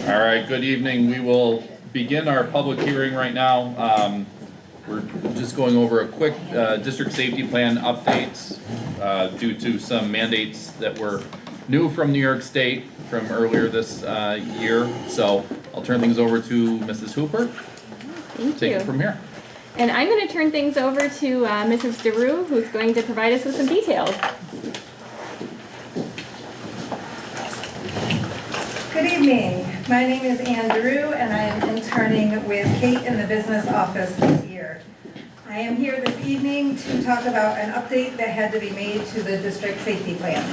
All right, good evening. We will begin our public hearing right now. We're just going over a quick district safety plan updates due to some mandates that were new from New York State from earlier this year. So I'll turn things over to Mrs. Hooper. Take it from here. And I'm going to turn things over to Mrs. DeRue, who's going to provide us with some details. Good evening. My name is Ann DeRue, and I am interning with Kate in the business office this year. I am here this evening to talk about an update that had to be made to the district safety plan.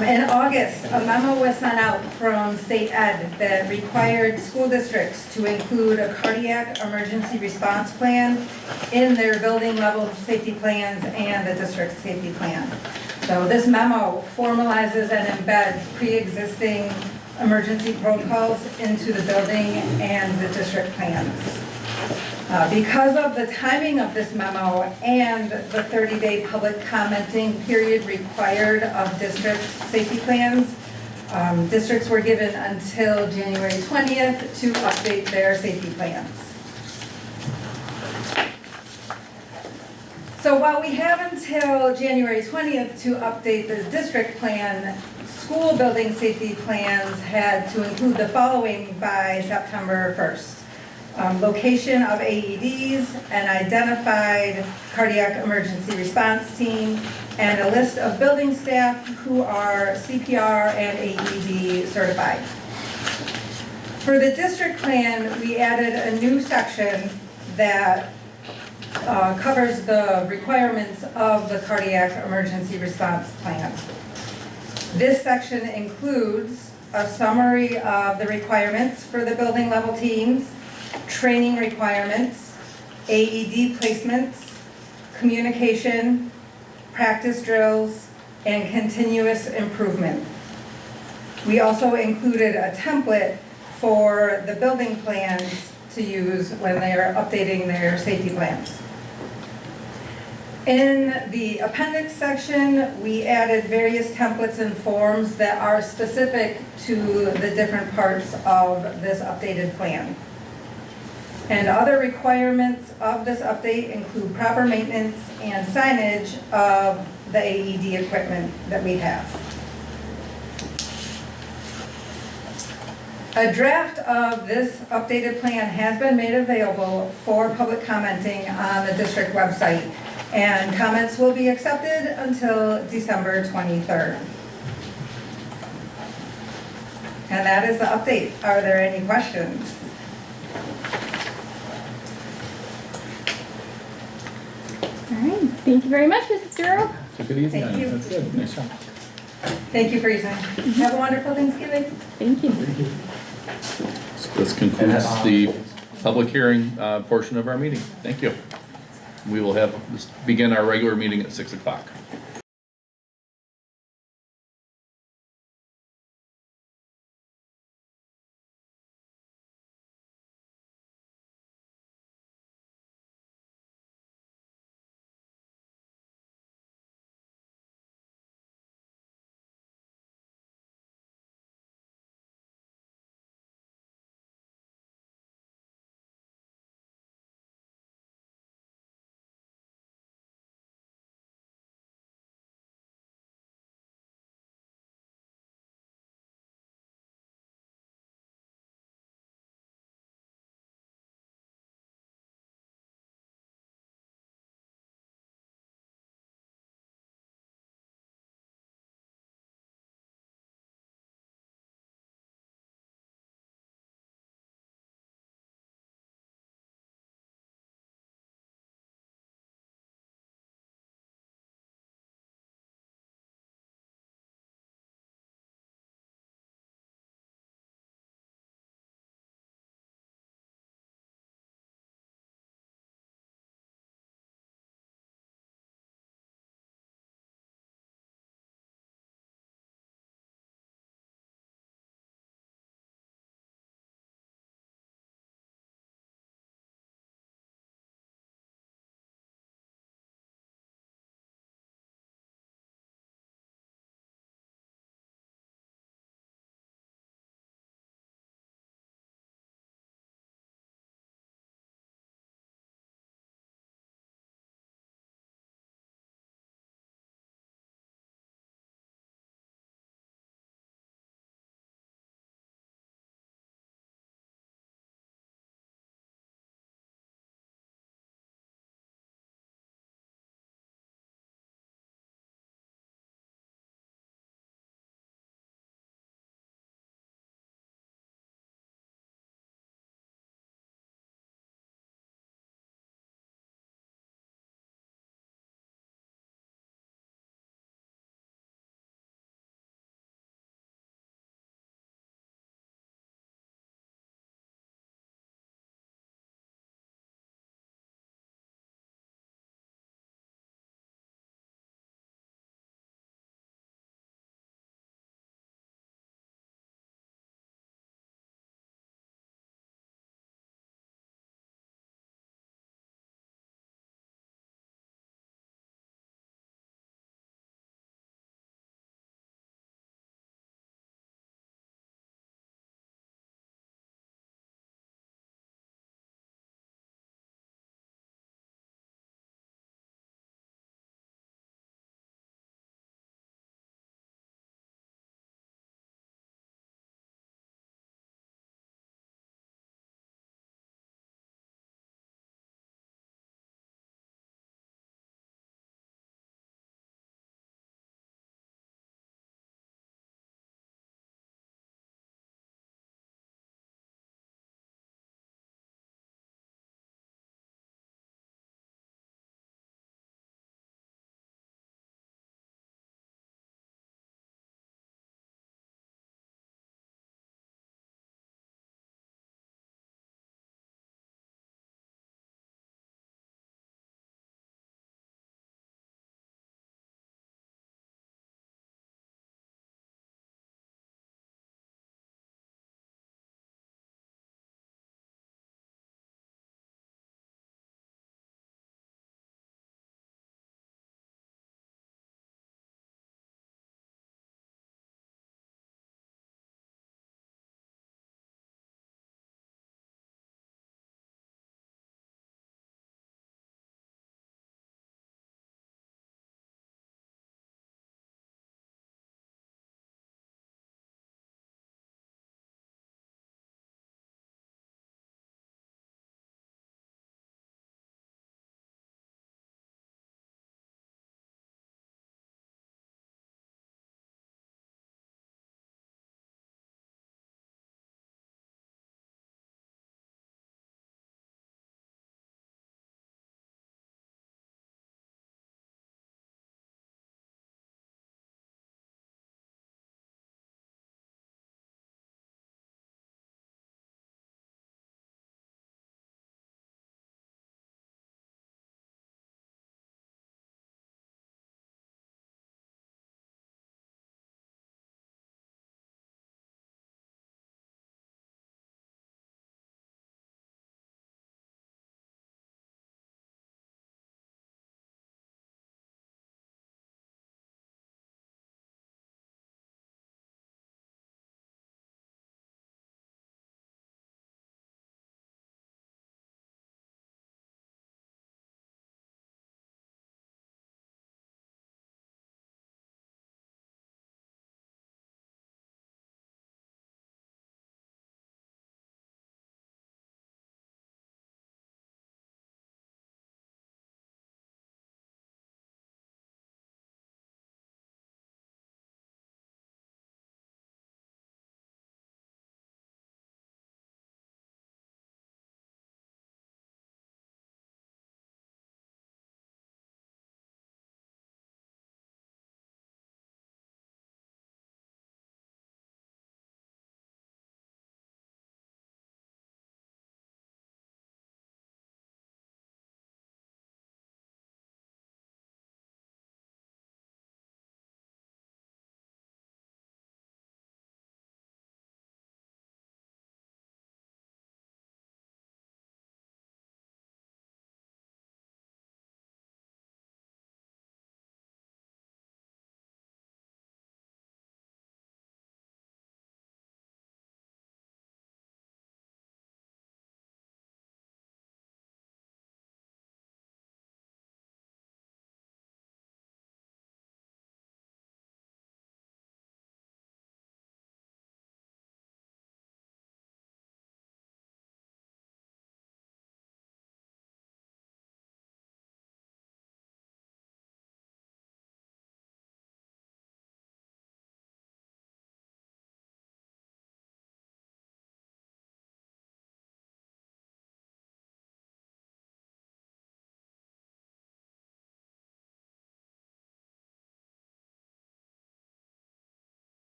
In August, a memo was sent out from State Ed that required school districts to include a cardiac emergency response plan in their building level safety plans and the district safety plan. So this memo formalizes and embeds pre-existing emergency protocols into the building and the district plans. Because of the timing of this memo and the 30-day public commenting period required of district safety plans, districts were given until January 20th to update their safety plans. So while we have until January 20th to update the district plan, school building safety plans had to include the following by September 1st. Location of AEDs, an identified cardiac emergency response team, and a list of building staff who are CPR and AED certified. For the district plan, we added a new section that covers the requirements of the cardiac emergency response plan. This section includes a summary of the requirements for the building level teams, training requirements, AED placements, communication, practice drills, and continuous improvement. We also included a template for the building plans to use when they are updating their safety plans. In the appendix section, we added various templates and forms that are specific to the different parts of this updated plan. And other requirements of this update include proper maintenance and signage of the AED equipment that we have. A draft of this updated plan has been made available for public commenting on the district website, and comments will be accepted until December 23rd. And that is the update. Are there any questions? All right. Thank you very much, Mrs. DeRue. Take it easy. Thank you. That's good. Nice job. Thank you for your time. Have a wonderful Thanksgiving. Thank you. So this concludes the public hearing portion of our meeting. Thank you. We will begin our regular meeting at 6 o'clock.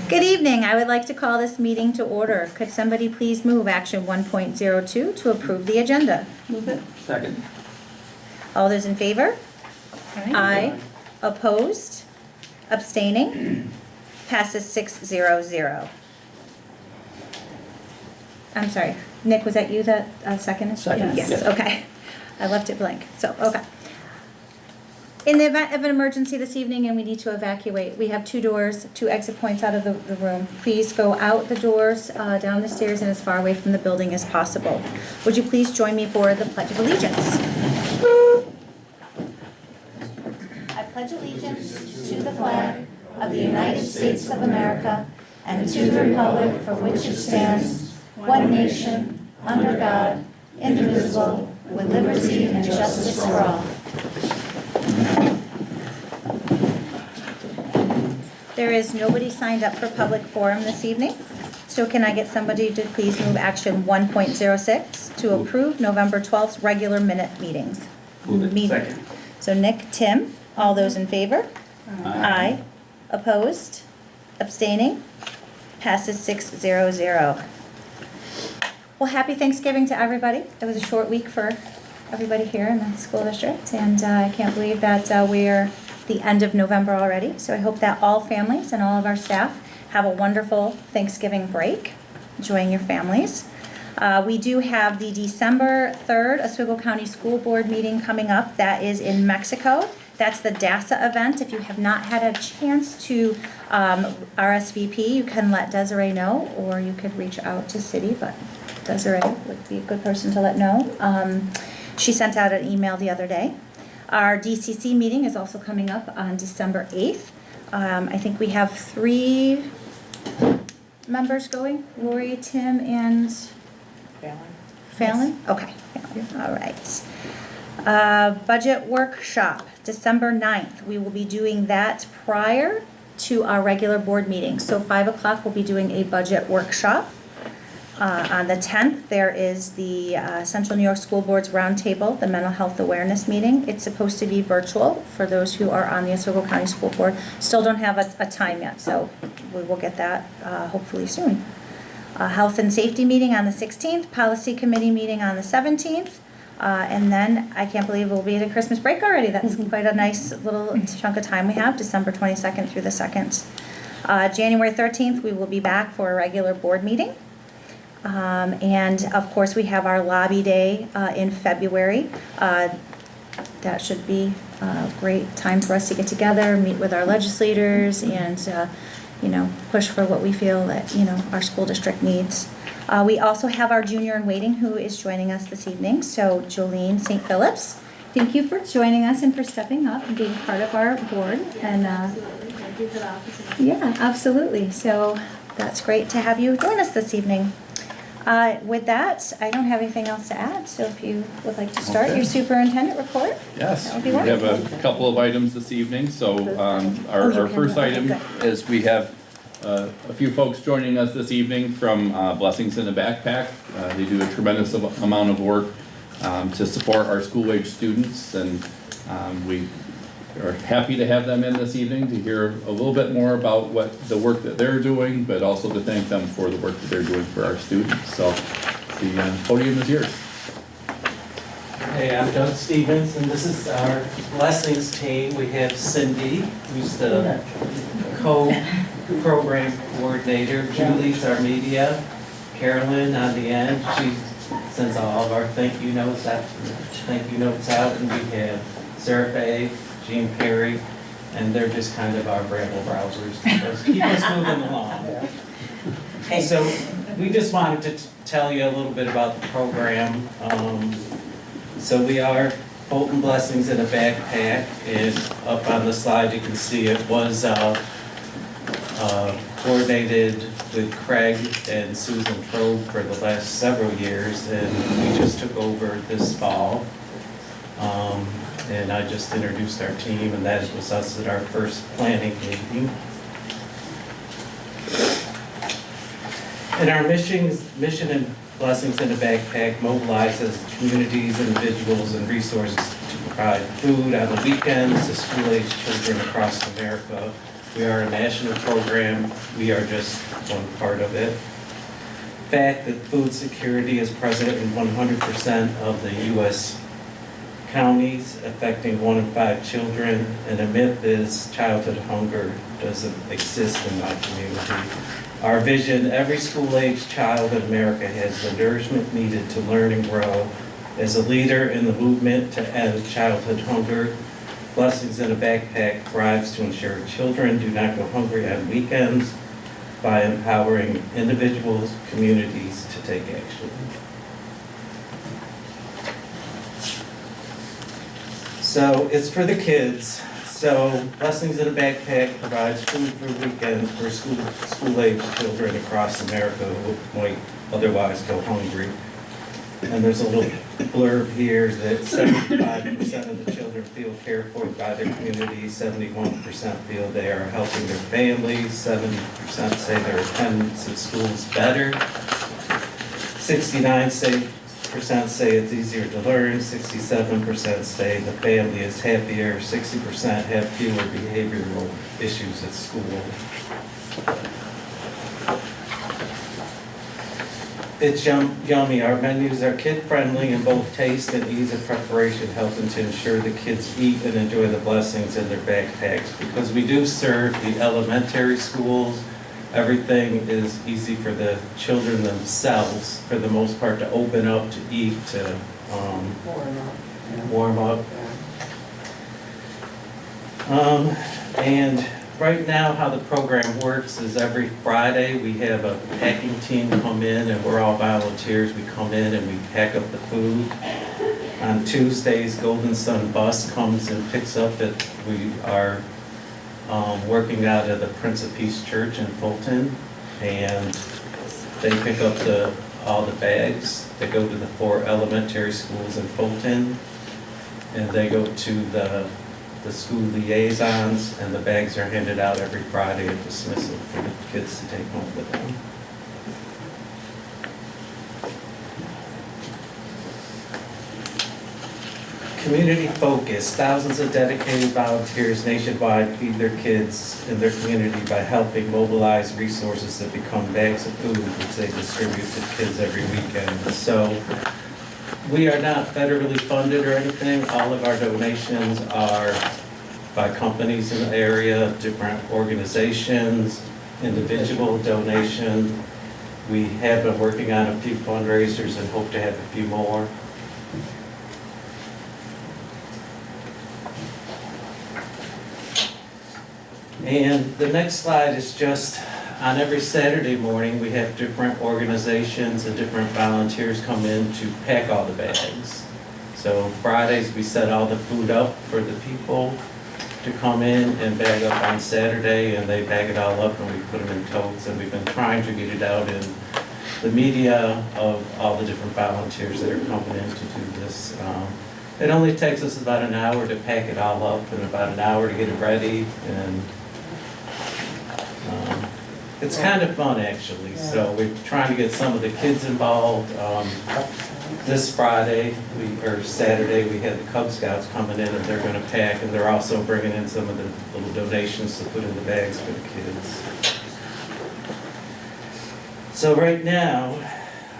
Good evening. I would like to call this meeting to order. Could somebody please move action 1.02 to approve the agenda? Move it. Second. All those in favor? Aye. Opposed? Abstaining? Passes 6-0-0. I'm sorry. Nick, was that you that seconded? Second, Yes, yes. okay. I left it blank, so, okay. In the event of an emergency this evening and we need to evacuate, we have two doors, two exit points out of the room. Please go out the doors, down the stairs, and as far away from the building as possible. Would you please join me for the Pledge of Allegiance? I pledge allegiance to the flag of the United States of America and to the republic for which it stands, one nation, under God, indivisible, with liberty and justice for all. There is nobody signed up for public forum this evening, so can I get somebody to please move action 1.06 to approve November 12th regular minute meetings? Second. So Nick, Tim, all those in favor? Aye. Opposed? Abstaining? Passes 6-0-0. Well, happy Thanksgiving to everybody. It was a short week for everybody here in the school district, and I can't believe that we're the end of November already. So I hope that all families and all of our staff have a wonderful Thanksgiving break, enjoying your families. We do have the December 3rd Oswego County School Board meeting coming up. That is in Mexico. That's the DASA event. If you have not had a chance to RSVP, you can let Desiree know, or you could reach out to City, but Desiree would be a good person to let know. She sent out an email the other day. Our DCC meeting is also coming up on December 8th. I think we have 3 members going, Lori, Tim, and Fallon? Okay, Fallon. All right. Budget workshop, December 9th. We will be doing that prior to our regular board meeting. So 5 o'clock, we'll be doing a budget workshop. On the 10th, there is the Central New York School Board's Roundtable, the Mental Health Awareness Meeting. It's supposed to be virtual for those who are on the Oswego County School Board. Still don't have a time yet, so we will get that hopefully soon. Health and Safety Meeting on the 16th, Policy Committee meeting on the 17th, and then I can't believe we'll be at a Christmas break already. That's quite a nice little chunk of time we have, December 22nd through the 2nd. January 13th, we will be back for a regular board meeting. And of course, we have our lobby day in February. That should be a great time for us to get together, meet with our legislators, and push for what we feel that our school district needs. We also have our junior in waiting who is joining us this evening. So Jolene St. Phillips, thank you for joining us and for stepping up and being part of our board. And yeah, absolutely. So that's great to have you join us this evening. With that, I don't have anything else to add, so if you would like to start Okay. your superintendent report. Yes, That would be we have wonderful. a couple of items this evening. So our first item is we have a few folks joining us this evening from Blessings in a Backpack. They do a tremendous amount of work to support our school-age students, and we are happy to have them in this evening to hear a little bit more about what the work that they're doing, but also to thank them for the work that they're doing for our students. So the podium is yours. Hey, I'm Doug Stevens, and this is our Blessings team. We have Cindy, who's the co-program coordinator. Julie's our media. Carolyn on the end, she sends all of our thank you notes out. And we have Sarah Bay, Jean Perry, and they're just kind of our rabble rousers to keep us moving along. So we just wanted to tell you a little bit about the program. So we are Bolton Blessings in a Backpack, and up on the slide you can see it was coordinated with Craig and Susan Trobe for the last several years, and we just took over this fall. And I just introduced our team, and that was us at our first planning meeting. And our mission and Blessings in a Backpack mobilizes communities, individuals, and resources to provide food on the weekends to school-aged children across America We are a national program. We are just one part of it. Fact that food security is present in 100% of the U.S. counties, affecting 1 in 5 children, and a myth is childhood hunger doesn't exist in my community. Our vision, every school-age child in America has the nourishment needed to learn and grow. As a leader in the movement to end childhood hunger, Blessings in a Backpack thrives to ensure children do not go hungry on weekends by empowering individuals, communities to take action. So it's for the kids. So Blessings in a Backpack provides food for weekends for school-age children across America who might otherwise go hungry. And there's a little blurb here that 75% of the children feel cared for by their community, 71% feel they are helping their families, 70% say their attendance at school is better, 69% say it's easier to learn, 67% say the family is happier, 60% have fewer behavioral issues at school. It's yummy. Our menus are kid-friendly in both taste and ease of preparation, helping to ensure the kids eat and enjoy the blessings in their backpacks. Because we do serve the elementary schools, everything is easy for the children themselves, for the most part, to open up, to eat, to warm up. And right now, how the program works is every Friday, we have a packing team come in, and we're all volunteers. We come in and we pack up the food. On Tuesdays, Golden Sun Bus comes and picks up it. We are working out of the Prince of Peace Church in Fulton, and they pick up all the bags that go to the 4 elementary schools in Fulton, and they go to the school liaisons, and the bags are handed out every Friday at dismissal for the kids to take home with them. Community focus. Thousands of dedicated volunteers nationwide feed their kids in their community by helping mobilize resources that become bags of food, which they distribute to kids every weekend. So we are not federally funded or anything. All of our donations are by companies in the area, different organizations, individual donations. We have been working on a few fundraisers and hope to have a few more. And the next slide is just, on every Saturday morning, we have different organizations and different volunteers come in to pack all the bags. So Fridays, we set all the food up for the people to come in and bag up on Saturday, and they bag it all up and we put them in totes. And we've been trying to get it out in the media of all the different volunteers that are coming in to do this. It only takes us about an hour to pack it all up and about an hour to get it ready, and it's kind of fun, actually. So we're trying to get some of the kids involved. This Friday, or Saturday, we had the Cub Scouts coming in, and they're going to pack, and they're also bringing in some of the little donations to put in the bags for the kids. So right now,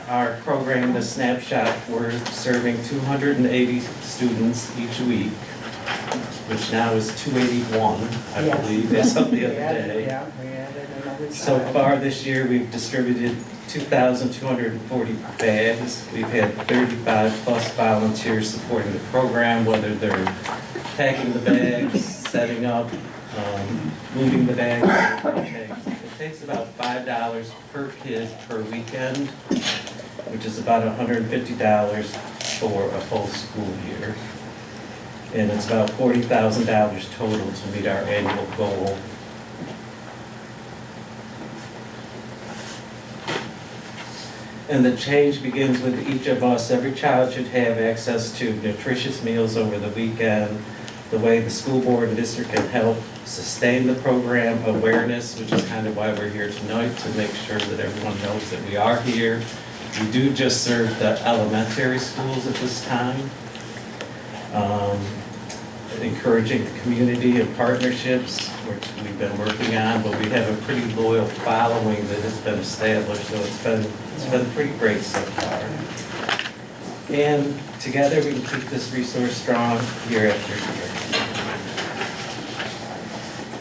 our program, the Snapshot, we're serving 280 students each week, which now is 281, I believe, as of the other day. Yeah, we added another So child. far this year, we've distributed 2,240 bags. We've had 35 plus volunteers supporting the program, whether they're packing the bags, setting up, moving the bags. It takes about $5 per kid per weekend, which is about $150 for a full school year. And it's about $40,000 total to meet our annual goal. And the change begins with each of us. Every child should have access to nutritious meals over the weekend. The way the school board and district can help sustain the program, awareness, which is kind of why we're here tonight, to make sure that everyone knows that we are here. We do just serve the elementary schools at this time. Encouraging the community and partnerships. we've been working on, but we have a pretty loyal following that has been established, so it's been pretty great so far. And together we can keep this resource strong year after year.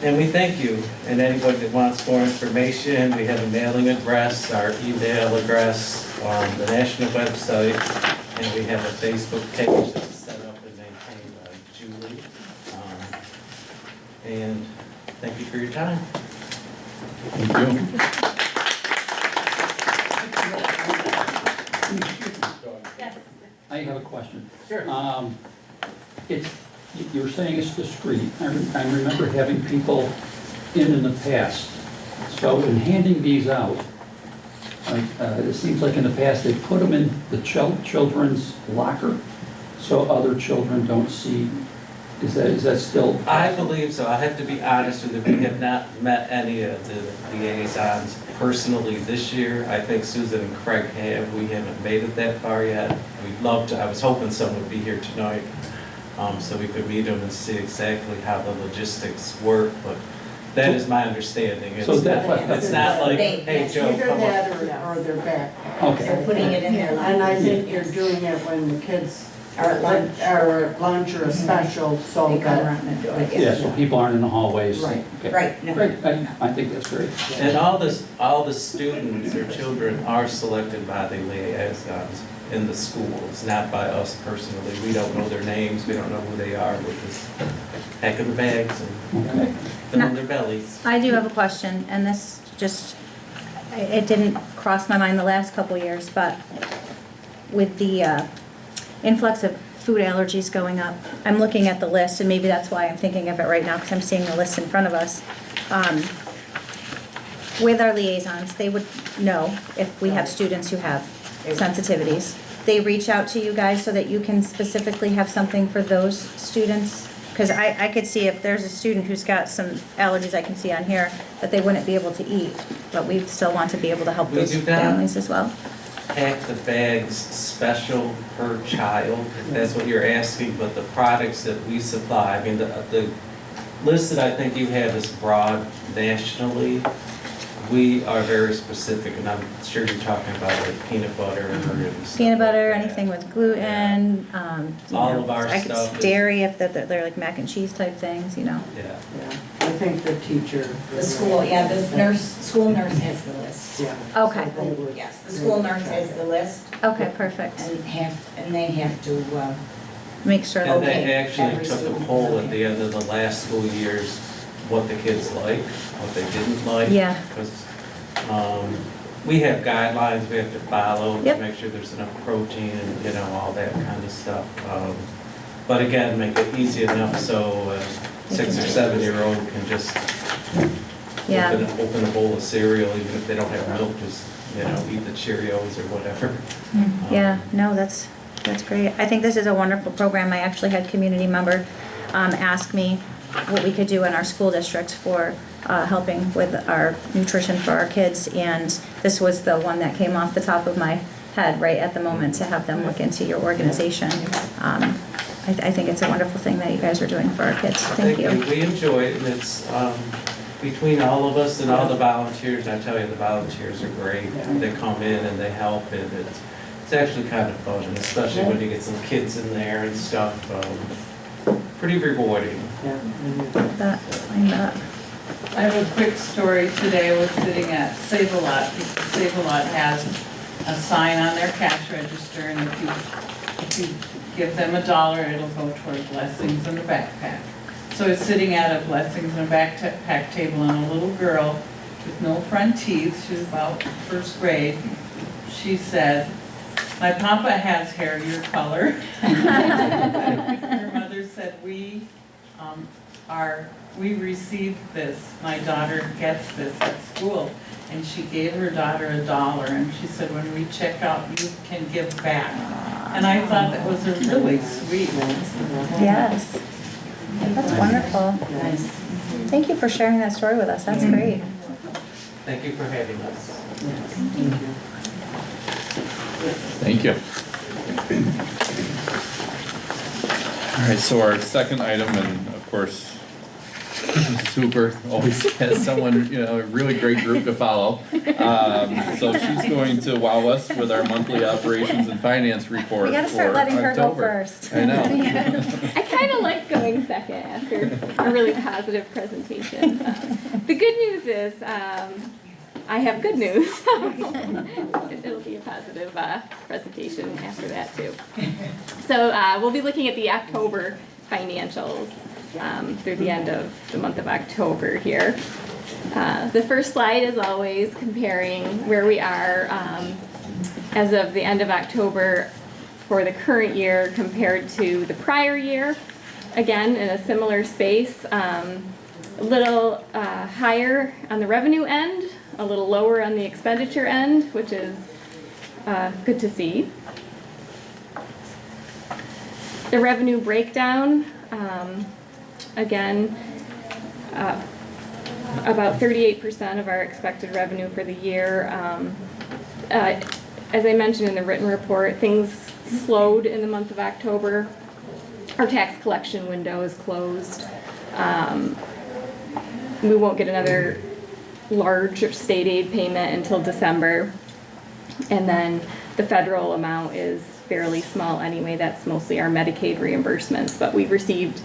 And we thank you, and anybody that wants more information, we have a mailing address, our email address, the national website, and we have a Facebook page that's set up and maintained by Julie. And thank you for your time. Thank you. I have a question. Sure. You're saying it's discreet. I remember having people in the past. So in handing these out, it seems like in the past, they put them in the children's locker so other children don't see. Is that still? I believe so. I have to be honest with you. We have not met any of the liaisons personally this year. I think Susan and Craig have. We haven't made it that far yet. We'd love to. I was hoping someone would be here tonight so we could meet them and see exactly how the logistics work. But that is my understanding. It's, So that's it's not like, hey, Joe, Either come that up. or their backpack. Okay. They're putting it in their lunch. And I think you're doing it when the kids Or at lunch. Or at lunch or a special, so They come that. around and do it, Yeah, yes. so people aren't in the hallways. Right. Okay. Right, no. Great, I think that's great. And all the students or children are selected by the liaisons in the schools, not by us personally. We don't know their names, we don't know who they are. We're just packing the bags and Okay. filling their bellies. I do have a question, and this just, it didn't cross my mind the last couple years, but with the influx of food allergies going up, I'm looking at the list, and maybe that's why I'm thinking of it right now, because I'm seeing the list in front of us. With our liaisons, they would know if we have students who have sensitivities. They reach out to you guys so that you can specifically have something for those students? Because I could see if there's a student who's got some allergies I can see on here that they wouldn't be able to eat, but we still want to be able to help We those do that. families as well. Pack the bags special per child, if that's what you're asking, but the products that we supply, I mean, the list that I think you have is broad nationally. We are very specific, and I'm sure you're talking about like peanut butter and stuff Peanut butter, like that. anything with gluten, you All know, of our I could- stuff is- dairy if they're like mac and cheese type things, you know. Yeah. Yeah, I think the teacher. The school, yeah, the school nurse has the list. Yeah. Okay. So they would- Yes, the school nurse has the list Okay, perfect. and they have to, Make sure. And Okay, they actually every took a student. poll at the end of the last school years, what the kids liked, what they didn't like. Yeah. Because we have guidelines we have to follow to Yep. make sure there's enough protein and, you know, all that kind of stuff. But again, make it easy enough so a 6 or 7-year-old can just Yeah. open a bowl of cereal, even if they don't have milk, just, you know, eat the Cheerios or whatever. Yeah, no, that's great. I think this is a wonderful program. I actually had a community member ask me what we could do in our school district for helping with our nutrition for our kids, and this was the one that came off the top of my head right at the moment to have them look into your organization. I think it's a wonderful thing that you guys are doing for our kids. Thank you. We enjoy it, and it's between all of us and all the volunteers. I tell you, the volunteers are great. They come in and they help, and it's actually kind of fun, and especially when you get some kids in there and stuff. Pretty rewarding. Yeah. That, find that. I have a quick story. Today I was sitting at Save-A-Lot. Save-A-Lot has a sign on their cash register, and if you give them $1, it'll go toward blessings in the backpack. So I was sitting at a blessings in a backpack table, and a little girl with no front teeth, she was about first grade, she said, "My papa has hair your color." Her mother said, we received this, my daughter gets this at school. And she gave her daughter $1, and she said, when we check out, you can give back. And I thought that was a really sweet. Yes. That's wonderful. nice. Thank you for sharing that story with us. That's great. Thank you for having us. Thank you. All right, so our second item, and of course, Super, always has someone, a really great group to follow. So she's going to wow us with our monthly operations and finance report We gotta start for letting her go October. first. I know. I kind of like going second after a really positive presentation. The good news is I have good news. It'll be a positive presentation after that too. So we'll be looking at the October financials through the end of the month of October here. The first slide is always comparing where we are as of the end of October for the current year compared to the prior year. Again, in a similar space, a little higher on the revenue end, a little lower on the expenditure end, which is good to see. The revenue breakdown, again, about 38% of our expected revenue for the year. As I mentioned in the written report, things slowed in the month of October. Our tax collection window is closed. We won't get another large state aid payment until December. And then the federal amount is fairly small anyway. That's mostly our Medicaid reimbursements, but we've received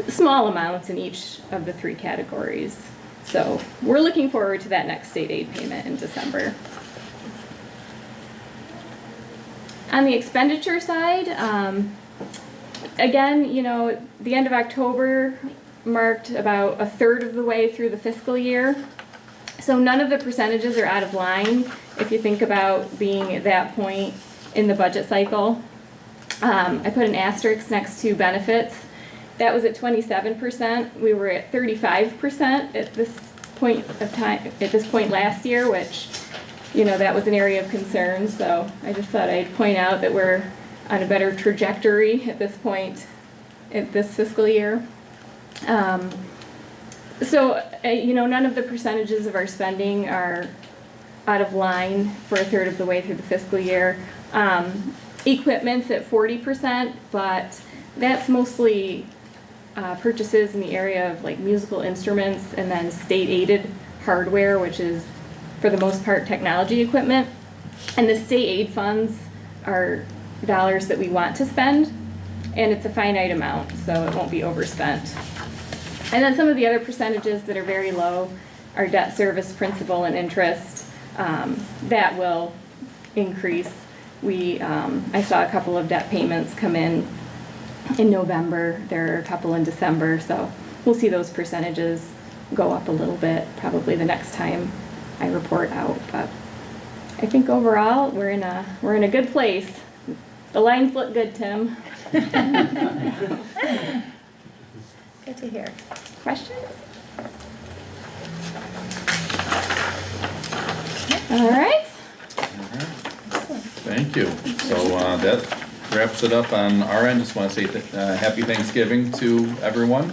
small amounts in each of the three categories. So we're looking forward to that next state aid payment in December. On the expenditure side, again, the end of October marked about a third of the way through the fiscal year. So none of the percentages are out of line if you think about being at that point in the budget cycle. I put an asterisk next to benefits. That was at 27%. We were at 35% at this point of time, at this point last year, which, that was an area of concern. So I just thought I'd point out that we're on a better trajectory at this point in this fiscal year. So, none of the percentages of our spending are out of line for a third of the way through the fiscal year. Equipment's at 40%, but that's mostly purchases in the area of like musical instruments and then state-aided hardware, which is for the most part technology equipment. And the state aid funds are dollars that we want to spend, and it's a finite amount, so it won't be overspent. And then some of the other percentages that are very low are debt service, principal, and interest. That will increase. I saw a couple of debt payments come in November. There are a couple in December, so we'll see those percentages go up a little bit probably the next time I report out. But I think overall we're in a good place. The lines look good, Tim. Good to hear. Questions? All right. Thank you. So that wraps it up on our end. Just want to say happy Thanksgiving to everyone.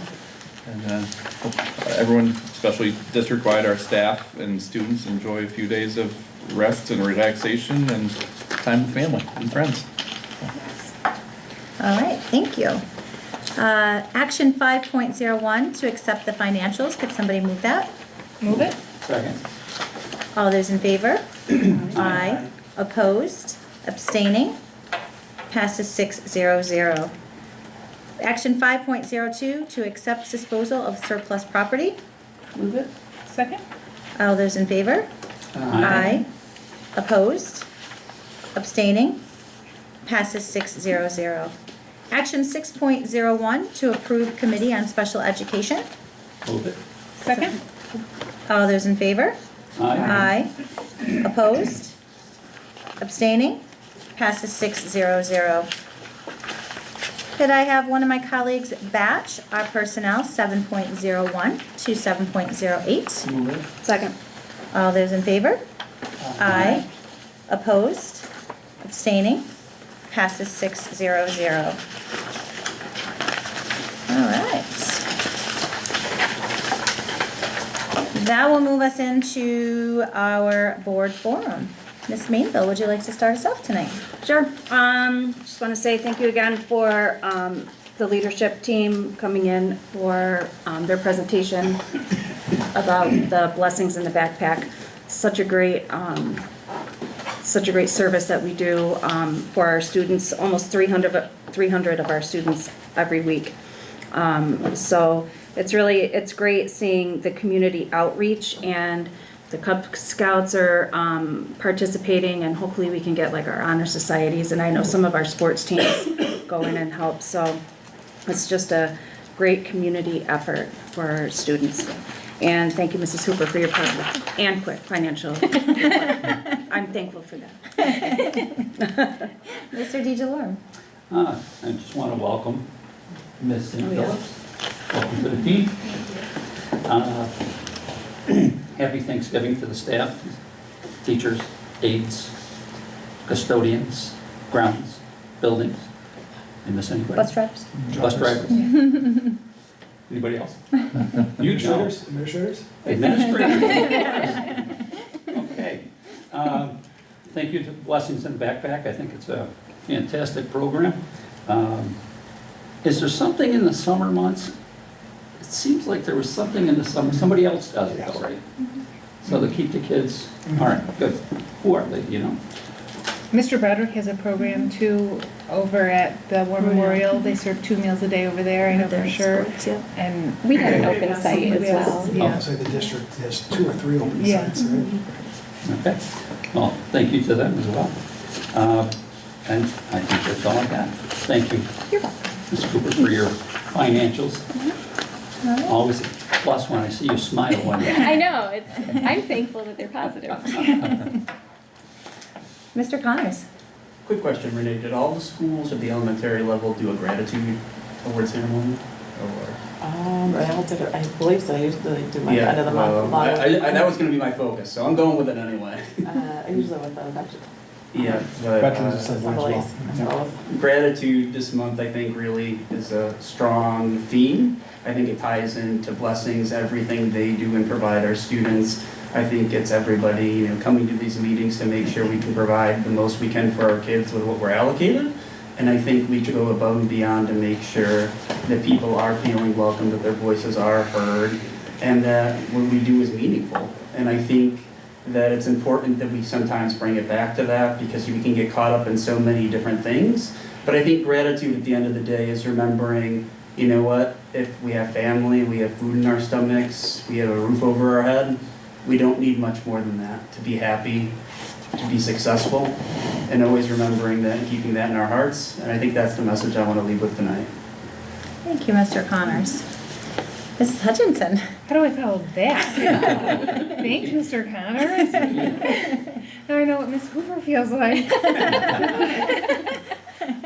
And hope everyone, especially district-wide, our staff and students, enjoy a few days of rest and relaxation and time with family and friends. All right, thank you. Action 5.01, to accept the financials. Could somebody move that? Move it. Second. All those in favor? Aye. Opposed? Abstaining? Passes 600. Action 5.02, to accept disposal of surplus property. Move it. Second. All those in favor? Aye. Opposed? Abstaining? Passes 600. Action 6.01, to approve Committee on Special Education. Move it. Second. All those in favor? Aye. Aye. Opposed? Abstaining? Passes 600. Could I have one of my colleagues batch our personnel 7.01 to 7.08? Move it. Second. All those in favor? Aye. Opposed? Abstaining? Passes 600. All right. That will move us into our board forum. Ms. Mainville, would you like to start us off tonight? Sure. Just want to say thank you again for the leadership team coming in for their presentation about the blessings in the backpack. Such a great service that we do for our students, almost 300 of our students every week. So it's great seeing the community outreach, and the Cub Scouts are participating, and hopefully we can get like our honor societies, and I know some of our sports teams go in and help. So it's just a great community effort for our students. And thank you, Mrs. Hooper, for your positive and quick financial support. I'm thankful for that. Mr. DeJalorme. I just want to welcome Ms. St. Phillips. Welcome to the team. Happy Thanksgiving to the staff, teachers, aides, custodians, grounds, buildings. Did I miss anybody? Bus drivers. Bus drivers. Anybody else? You know. Administrators? Administrators. Okay. Thank you to Blessings in the Backpack. I think it's a fantastic program. Is there something in the summer months? It seems like there was something in the summer. Somebody else does it though, right? So to keep the kids, all right, good. Who are they, you know? Mr. Broderick has a program too over at the War Memorial. They serve 2 meals a day over there, I know for sure. And We had an open site as well. Yeah. So the district has 2 or 3 open Yeah. sites, right? Okay. Well, thank you to them as well. And I think that's all I got. Thank you. You're welcome. Ms. Cooper, for your financials. Always a plus when I see you smile one day. I know, I'm thankful that they're positive. Mr. Connors. Quick question, Renee, did all the schools at the elementary level do a gratitude award ceremony? Or? I believe so, I usually do my Yeah, end of the month. that was gonna be my focus, so I'm going with it anyway. I usually with the vegetable. Yeah, but Veterans Assembly as well. gratitude this month, I think, really is a strong theme. I think it ties into blessings, everything they do and provide our students. I think it's everybody, coming to these meetings to make sure we can provide the most we can for our kids with what we're allocated. And I think we should go above and beyond to make sure that people are feeling welcome, that their voices are heard, and that what we do is meaningful. And I think that it's important that we sometimes bring it back to that, because we can get caught up in so many different things. But I think gratitude at the end of the day is remembering, you know what, if we have family, we have food in our stomachs, we have a roof over our head, we don't need much more than that to be happy, to be successful, and always remembering that and keeping that in our hearts. And I think that's the message I want to leave with tonight. Thank you, Mr. Connors. Mrs. Hutchinson. How do I follow that? Thanks, Mr. Connors. Now I know what Miss Hooper feels like.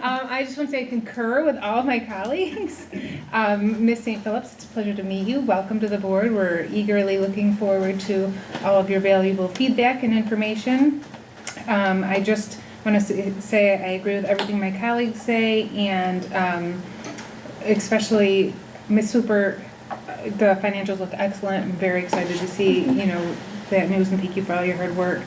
I just want to say I concur with all of my colleagues. Miss St. Phillips, it's a pleasure to meet you. Welcome to the board. We're eagerly looking forward to all of your valuable feedback and information. I just want to say I agree with everything my colleagues say, and especially Miss Hooper, the financials look excellent. I'm very excited to see, that news, and thank you for all your hard work.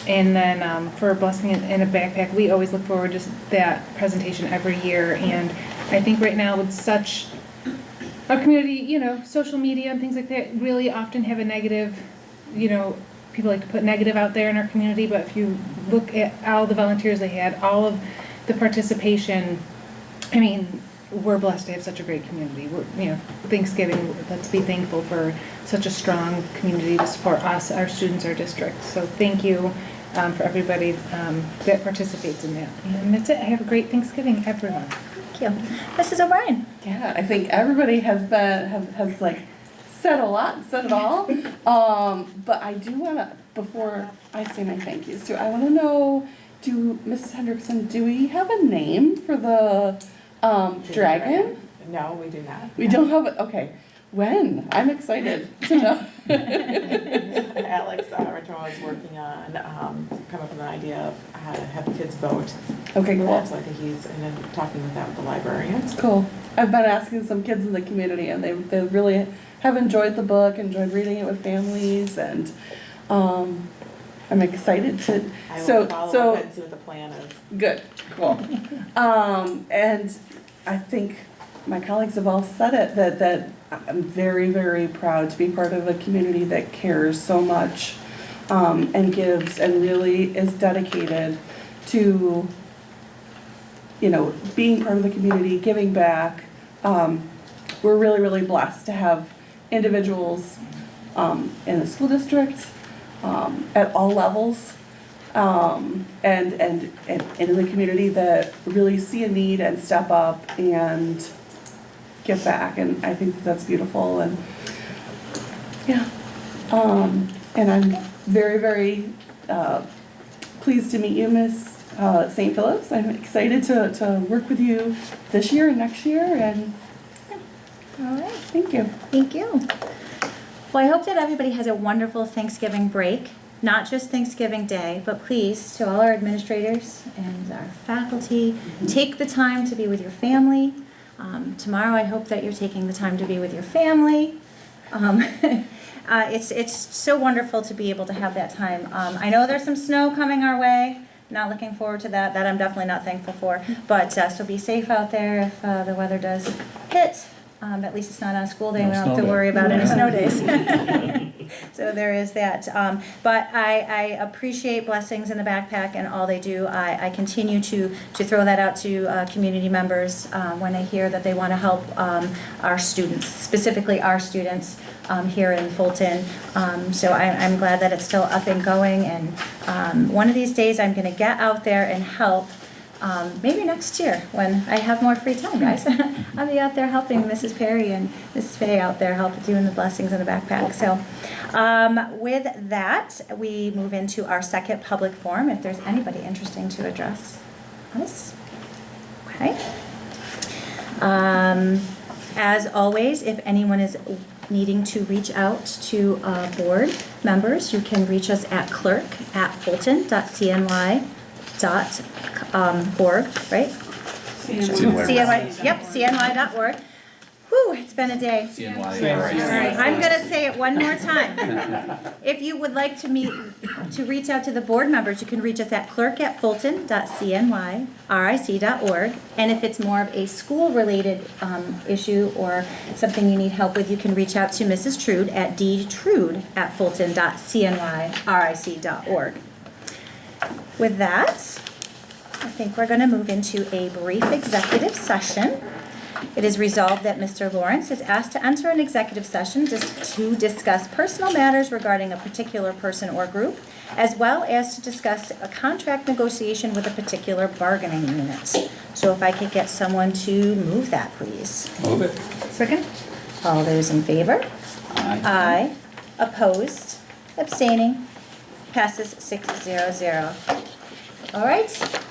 And then for Blessing in a Backpack, we always look forward to that presentation every year. And I think right now with such our community, social media and things like that really often have a negative, people like to put negative out there in our community. But if you look at all the volunteers they had, all of the participation, I mean, we're blessed to have such a great community. Thanksgiving, let's be thankful for such a strong community to support us, our students, our district. So thank you for everybody that participates in that. And that's it. Have a great Thanksgiving, everyone. Thank you. Mrs. O'Brien. Yeah, I think everybody has said a lot, said it all. But I do want to, before I say my thank yous too, I want to know, Mrs. Hendrickson, do we have a name for the dragon? No, we do not. We don't have it, okay. When? I'm excited to know. Alex Ritoa is working on, come up with an idea of how to have the kids vote. Okay, cool. So I think he's, and then talking with that with the librarians. Cool. I've been asking some kids in the community, and they really have enjoyed the book, enjoyed reading it with families, and I'm excited to. I will follow up and see what the plan is. Good, cool. And I think my colleagues have all said it, that I'm very, very proud to be part of a community that cares so much, and gives and really is dedicated to, you know, being part of the community, giving back. We're really, really blessed to have individuals in the school district at all levels, and in the community that really see a need and step up and give back, and I think that's beautiful. And yeah, and I'm very, very pleased to meet you, Miss St. Phillips. I'm excited to work with you this year and next year, and All right. thank you. Thank you. Well, I hope that everybody has a wonderful Thanksgiving break, not just Thanksgiving Day, but please, to all our administrators and our faculty, take the time to be with your family. Tomorrow, I hope that you're taking the time to be with your family. It's so wonderful to be able to have that time. I know there's some snow coming our way. Not looking forward to that. That I'm definitely not thankful for. But so be safe out there if the weather does hit. At least it's not on a school day. No We don't have snow to day. worry about any snow days. So there is that. But I appreciate Blessings in the Backpack and all they do. I continue to throw that out to community members when I hear that they want to help our students, specifically our students here in Fulton. So I'm glad that it's still up and going. And one of these days I'm going to get out there and help. Maybe next year when I have more free time, guys. I'll be out there helping Mrs. Perry and Mrs. Fay out there helping doing the Blessings in the Backpack. So with that, we move into our second public forum. If there's anybody interesting to address us. Okay. As always, if anyone is needing to reach out to board members, you can reach us at clerk@fulton.cny.org, right? CNY, yep, cny.org. Whew, it's been a day. CNY. All right, I'm gonna say it one more time. If you would like to reach out to the board members, you can reach us at clerk@fulton.cnyric.org. And if it's more of a school-related issue or something you need help with, you can reach out to Mrs. Trude at dtrude@fulton.cnyric.org. With that, I think we're going to move into a brief executive session. It is resolved that Mr. Lawrence is asked to enter an executive session to discuss personal matters regarding a particular person or group, as well as to discuss a contract negotiation with a particular bargaining unit. So if I could get someone to move that, please. Move it. Second? All those in favor? Aye. Aye. Opposed? Abstaining? Passes 6-0-0. All right.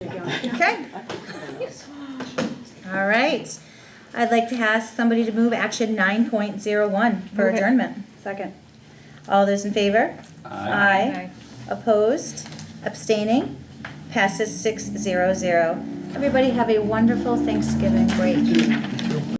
Okay. All right. I'd like to ask somebody to move action 9.01 for Move it. adjournment. Second. All those in favor? Aye. Opposed? Abstaining? Passes 600. Everybody have a wonderful Thanksgiving break.